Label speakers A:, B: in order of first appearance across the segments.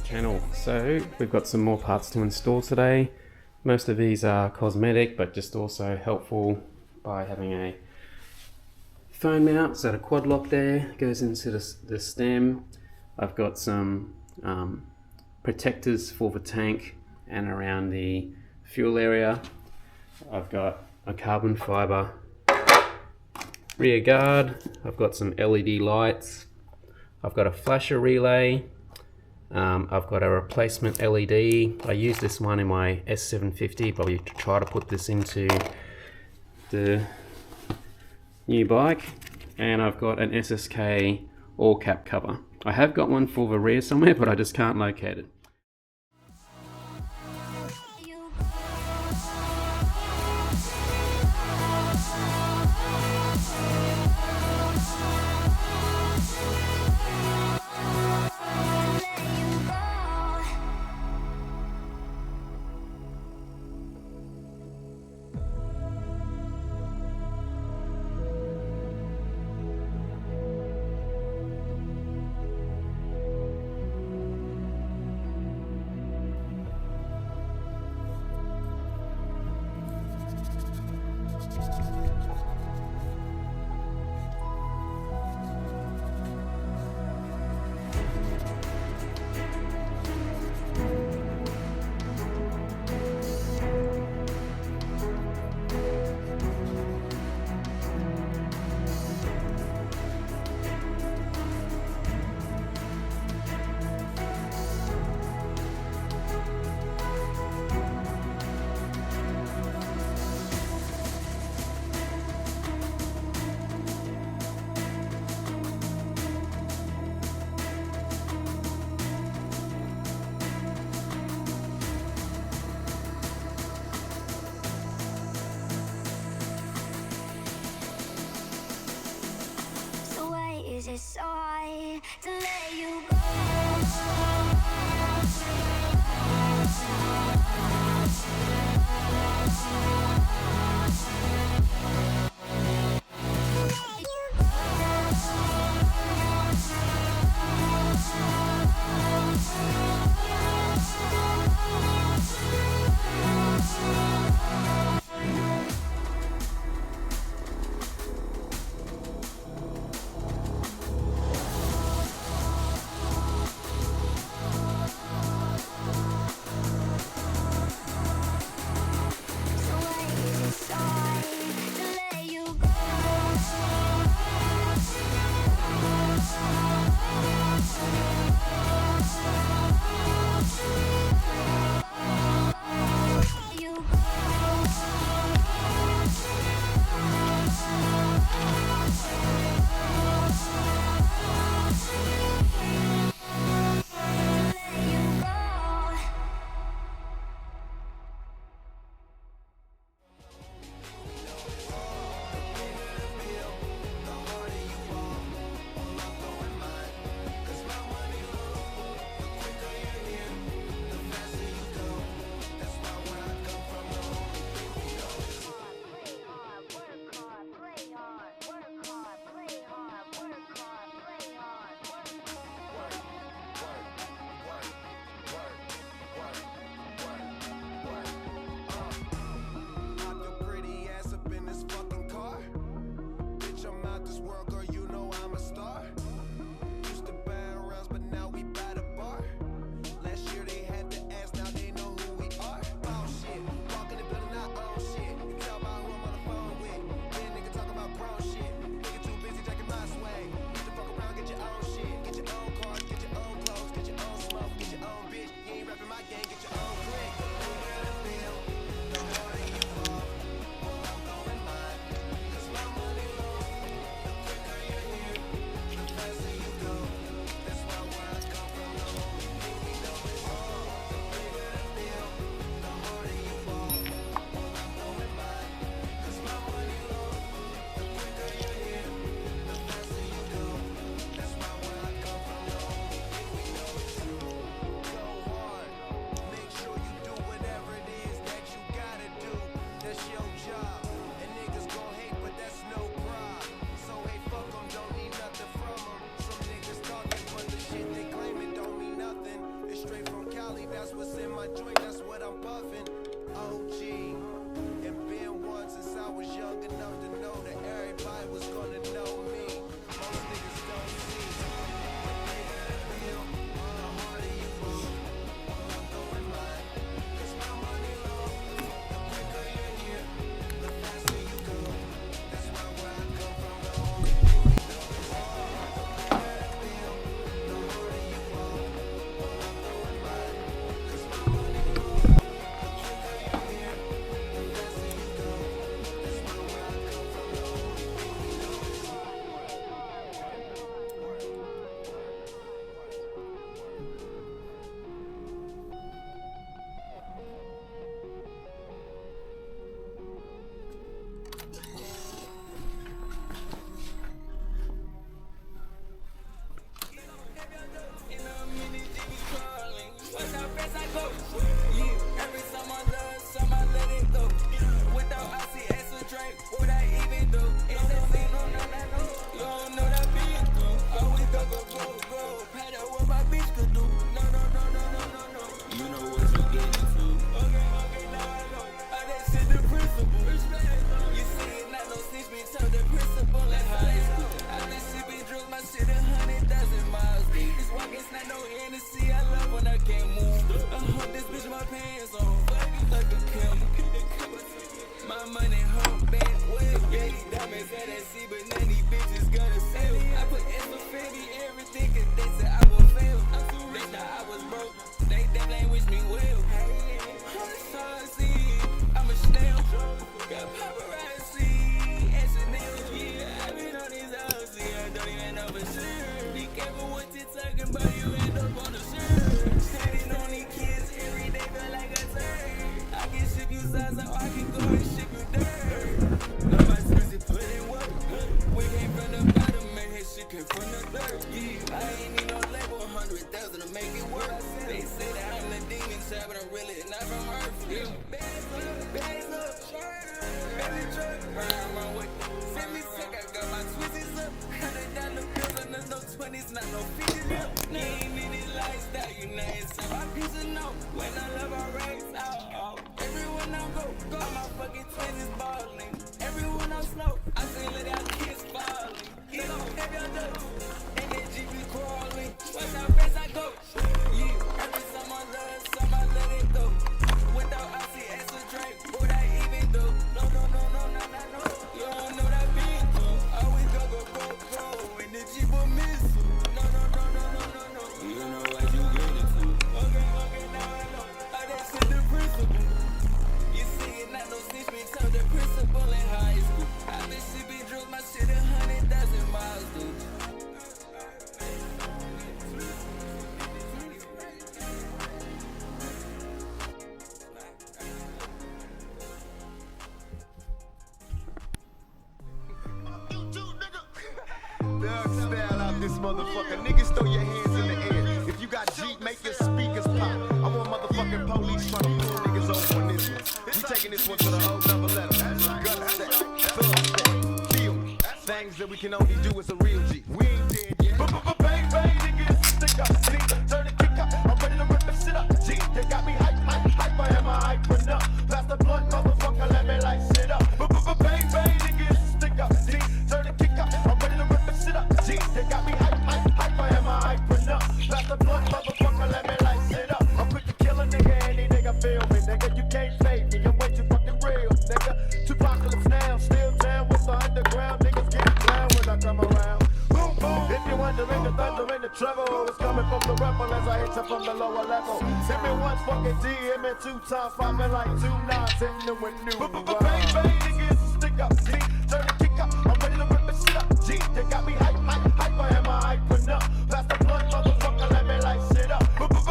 A: channel. So we've got some more parts to install today. Most of these are cosmetic, but just also helpful by having a phone mount. So the quad lock there goes into the stem. I've got some protectors for the tank and around the fuel area. I've got a carbon fiber rear guard. I've got some LED lights. I've got a flasher relay. I've got a replacement LED. I use this one in my S750, but we try to put this into the new bike. And I've got an SSK all cap cover. I have got one for the rear somewhere, but I just can't locate it.
B: It's hard to let you go.
C: my money home back well. Yeah, these diamonds at that sea, but none of these bitches gonna sell. I put extra Fendi everything, cause they said I will fail. I'm too rich, now I was broke. They definitely wish me well. I'm a snail. Got paparazzi and Chanel. Yeah, I been on these hoes, yeah, I don't even know for sure. Be careful what you're talking about, you end up on the shirt. Standing on these kids every day, feel like a turd. I can ship you size, so I can go and ship you dirt. Nobody's busy putting work. We came from the bottom, man, his shit came from the dirt. Yeah, I ain't need no label, 100,000 to make it work. They say that I'm the demon child, but I'm really not from Earth. Yeah, bags up, baby truck, ride my way. Send me sick, I got my twisties up. $100 bills and there's no 20s, not no 50s up. You ain't in this lifestyle, you know it's my piece of no. When I love our rags out, everyone I go, all my fucking twins is balling. Everyone I'm slow, I say let our kids falling. You know, heavy on ducks, and then GP crawling. Watch how fast I go. Yeah, every time I love, some I let it go. Without I see extra drink, would I even do? No. You don't know that being through. Always go, and the Jeep will miss you. No. You know what you get into. Okay, now I know. How that shit the principle. You see it, not no snitch, me tell the principal in high school. I been sipping drugs, my shit 100,000 miles, dude.
D: Thug style out this motherfucker. Niggas throw your hands in the air. If you got Jeep, make your speakers pop. I want motherfucking police trying to pull niggas over on this one. We taking this one to the whole number level. Gun set, thug set, feel me. Things that we can only do as a real G. We ain't dead yet. Bang, bang, niggas, stick up. See, turn the kick up. I'm ready to rip the shit up. G, they got me hype. I am a hyper up. Pass the blunt, motherfucker, let me light shit up. Bang, bang, niggas, stick up. See, turn the kick up. I'm ready to rip the shit up. G, they got me hype. I am a hyper up. Pass the blunt, motherfucker, let me light shit up. I'm quick to kill a nigga, any nigga feel me. Nigga, you can't fake me. I'm way too fucking real, nigga. Two apocalypse now, still down with the underground. Niggas get down when I come around. Boom, boom. If you're wondering the thunder and the treble, it's coming from the rebel as I hit you from the lower level. Hit me once, fucking D, hit me 2 times, 5 me like 2 nines, hitting them with new. Bang, bang, niggas, stick up, G, turn the kick up. I'm ready to rip the shit up, G, they got me hype. I am a hyper up. Pass the blunt, motherfucker, let me light shit up.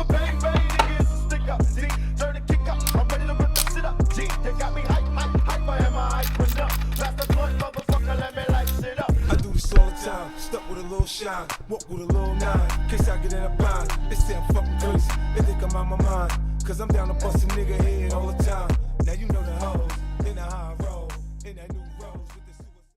D: Bang, bang, niggas, stick up, G, turn the kick up. I'm ready to rip the shit up, G, they got me hype. I am a hyper up. Pass the blunt, motherfucker, let me light shit up.
E: I do this all the time, stuck with a little shine, walk with a little nine, in case I get in a bind. They say I'm fucking crazy, they think I'm out my mind, cause I'm down to bust a nigga head all the time. Now you know the hoes, in the high road, in that new rose with the